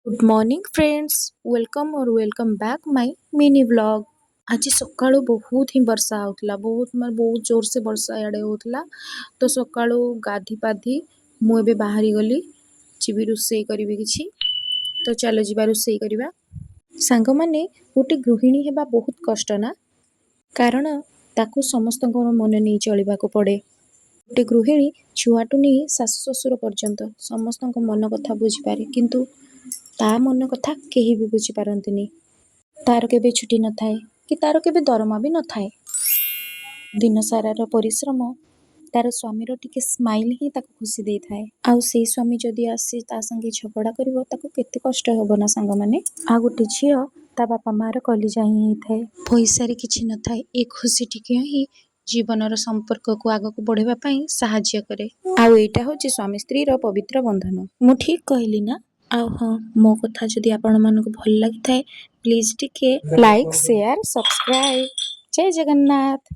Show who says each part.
Speaker 1: Good morning friends welcome back my mini vlog. आज सकाळू बहुत ही वर्षा होता बहुत जोर से वर्षा इे होता। तो सकाळू गाधी पाधी मुझे बाहरी गली जी रोषे करी कि तो चलो जी रोषे करवा सांग मैंने गोटे गृहिणी हेबा बहुत कष्ट ना कारण ताकू समस्त मन नहीं चलवा पड़े। गोटे गृहिणी छुआटू नहीं शाशु शशुर पर्यंत समस्त मन कथा बुझीपारे किंतु ता मन कथा केही भी बुझी पारंतिनी। तार केबे छुट्टी न थाए कि तार केबे दरमा भी न थाए। दिन सारार परिश्रम तार स्वामीर टिके स्माइल ही ताको खुशी दे थाए। आउ से स्वामी जदि आसी ता संगे झगड़ा करिवो ताको केते कष्ट होबो ना सांग माने। आ गोटे झियो ता बापा मार कलिजा ही थाए पैसा रे किछि न थाए ए खुशी टिके ही जीवनर संपर्क को आग को बढ़ेबा पई सहाय्य करे। आउ एटा होची स्वामी स्त्री रो पवित्र बंधन। मु ठीक कहली ना। आउ हाँ मो कथा जदि आपण मानको भल लागि थाए प्लीज टिके लाइक शेयर सब्सक्राइब। जय जगन्नाथ।